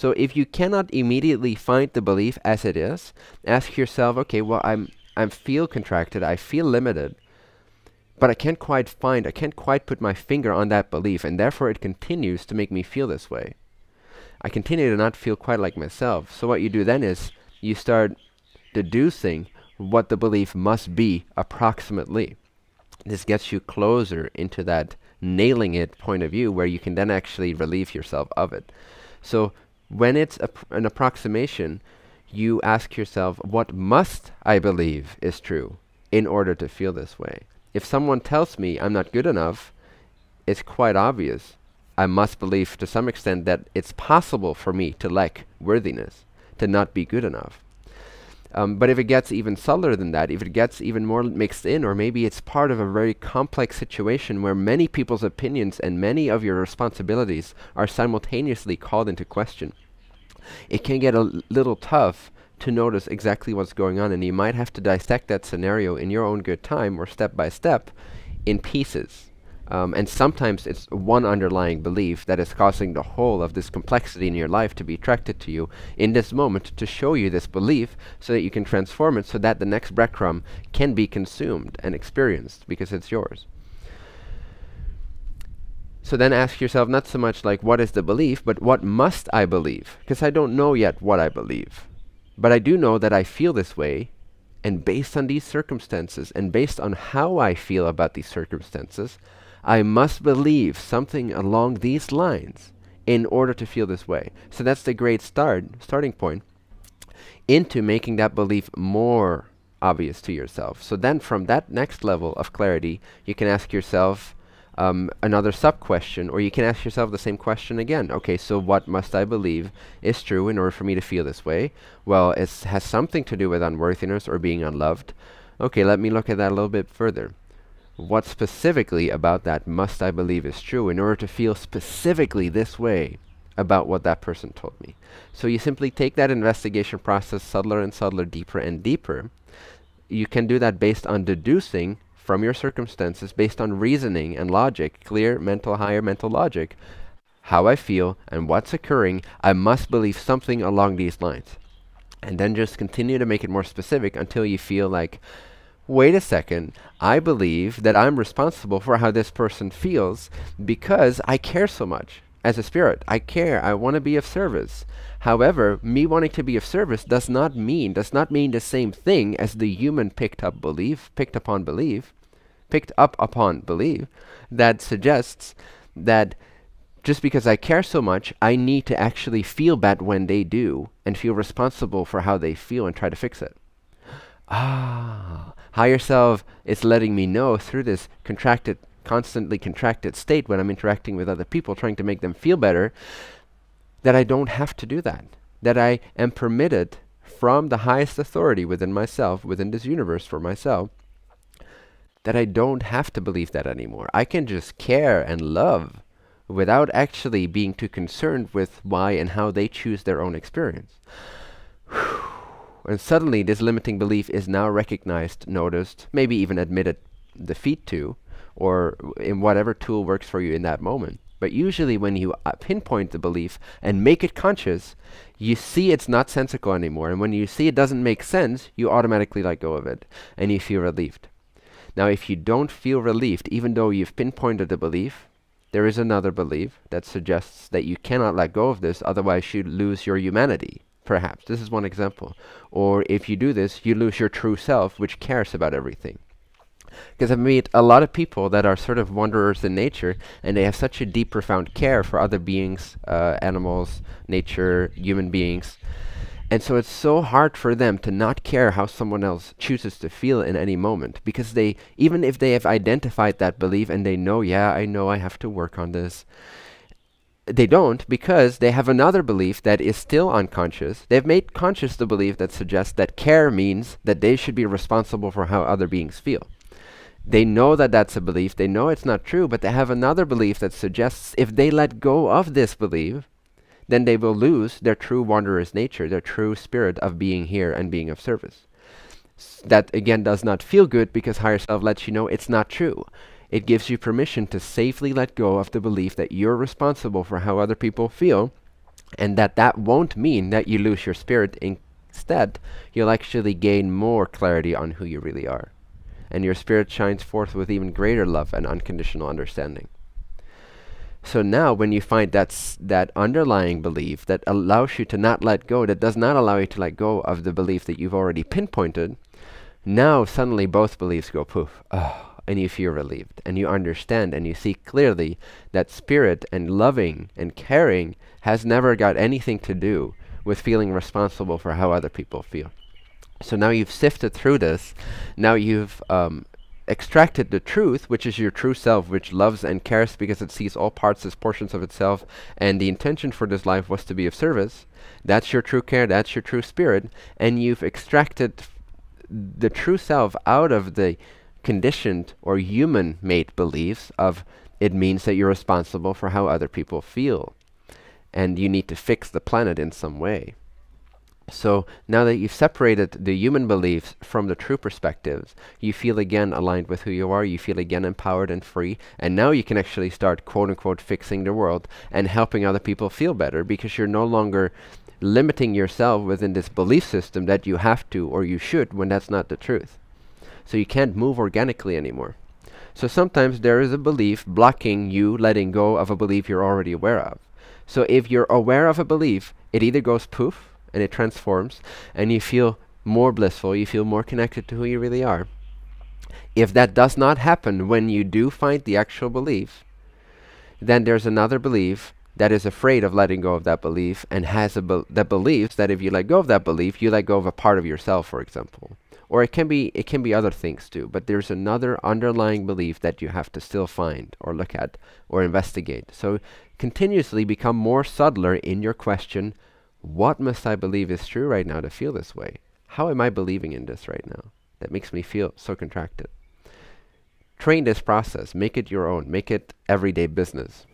So if you cannot immediately find the belief as it is, ask yourself, okay, well, I feel contracted, I feel limited, but I can't quite put my finger on that belief, and therefore it continues to make me feel this way. I continue to not feel quite like myself. So what you do then is you start deducing what the belief must be approximately. This gets you closer into that nailing it point of view where you can then actually relieve yourself of it. So when it's an approximation, you ask yourself, what must I believe is true in order to feel this way? If someone tells me I'm not good enough, it's quite obvious. I must believe to some extent that it's possible for me to lack worthiness, to not be good enough. But if it gets even subtler than that, if it gets even more mixed in, or maybe it's part of a very complex situation where many people's opinions and many of your responsibilities are simultaneously called into question, it can get a little tough to notice exactly what's going on, and you might have to dissect that scenario in your own good time or step by step in pieces. And sometimes it's one underlying belief that is causing the whole of this complexity in your life to be attracted to you in this moment to show you this belief so that you can transform it so that the next breadcrumb can be consumed and experienced because it's yours. So then ask yourself not so much like what is the belief, but what must I believe? Because I don't know yet what I believe. But I do know that I feel this way, and based on these circumstances and based on how I feel about these circumstances, I must believe something along these lines in order to feel this way. So that's the great starting point into making that belief more obvious to yourself. So then from that next level of clarity, you can ask yourself another sub-question, or you can ask yourself the same question again. Okay, so what must I believe is true in order for me to feel this way? Well, it has something to do with unworthiness or being unloved. Okay, let me look at that a little bit further. What specifically about that must I believe is true in order to feel specifically this way about what that person told me? So you simply take that investigation process subtler and subtler, deeper and deeper. You can do that based on deducing from your circumstances, based on reasoning and logic, clear higher mental logic, how I feel and what's occurring. I must believe something along these lines. And then just continue to make it more specific until you feel like, wait a second, I believe that I'm responsible for how this person feels because I care so much. As a spirit, I care, I want to be of service. However, me wanting to be of service does not mean the same thing as the human picked up upon belief that suggests that just because I care so much, I need to actually feel bad when they do and feel responsible for how they feel and try to fix it. Higher self is letting me know through this constantly contracted state when I'm interacting with other people, trying to make them feel better, that I don't have to do that. That I am permitted from the highest authority within myself, within this universe for myself, that I don't have to believe that anymore. I can just care and love without actually being too concerned with why and how they choose their own experience. And suddenly this limiting belief is now recognized, noticed, maybe even admitted defeat to, or in whatever tool works for you in that moment. But usually when you pinpoint the belief and make it conscious, you see it's not sensical anymore. And when you see it doesn't make sense, you automatically let go of it and you feel relieved. Now, if you don't feel relieved, even though you've pinpointed the belief, there is another belief that suggests that you cannot let go of this, otherwise you lose your humanity. Perhaps. This is one example. Or if you do this, you lose your true self, which cares about everything. Because I've met a lot of people that are sort of wanderers in nature, and they have such a deep, profound care for other beings, animals, nature, human beings. And so it's so hard for them to not care how someone else chooses to feel in any moment. Because they, even if they have identified that belief and they know, yeah, I know I have to work on this, they don't, because they have another belief that is still unconscious. They've made conscious the belief that suggests that care means that they should be responsible for how other beings feel. They know that that's a belief. They know it's not true, but they have another belief that suggests if they let go of this belief, then they will lose their true wanderer's nature, their true spirit of being here and being of service. That, again, does not feel good because higher self lets you know it's not true. It gives you permission to safely let go of the belief that you're responsible for how other people feel And that won't mean that you lose your spirit. Instead, you'll actually gain more clarity on who you really are. And your spirit shines forth with even greater love and unconditional understanding. So now when you find that underlying belief that allows you to not let go, that does not allow you to let go of the belief that you've already pinpointed, now suddenly both beliefs go poof. Oh, and you feel relieved. And you understand and you see clearly that spirit and loving and caring has never got anything to do with feeling responsible for how other people feel. So now you've sifted through this. Now you've extracted the truth, which is your true self, which loves and cares because it sees all parts as portions of itself, and the intention for this life was to be of service. That's your true care, that's your true spirit, and you've extracted the true self out of the conditioned or human-made beliefs of it means that you're responsible for how other people feel, and you need to fix the planet in some way. So now that you've separated the human beliefs from the true perspectives, you feel again aligned with who you are, you feel again empowered and free, and now you can actually start quote-unquote fixing the world and helping other people feel better, because you're no longer limiting yourself within this belief system that you have to or you should, when that's not the truth. So you can't move organically anymore. So sometimes there is a belief blocking you letting go of a belief you're already aware of. So if you're aware of a belief, it either goes poof, and it transforms, and you feel more blissful, you feel more connected to who you really are. If that does not happen when you do find the actual belief, then there's another belief that is afraid of letting go of that belief, and has that believes that if you let go of that belief, you let go of a part of yourself, for example. Or it can be other things too, but there's another underlying belief that you have to still find or look at or investigate. So continuously become more subtler in your question. What must I believe is true right now to feel this way? How am I believing in this right now that makes me feel so contracted? Train this process. Make it your own. Make it everyday business.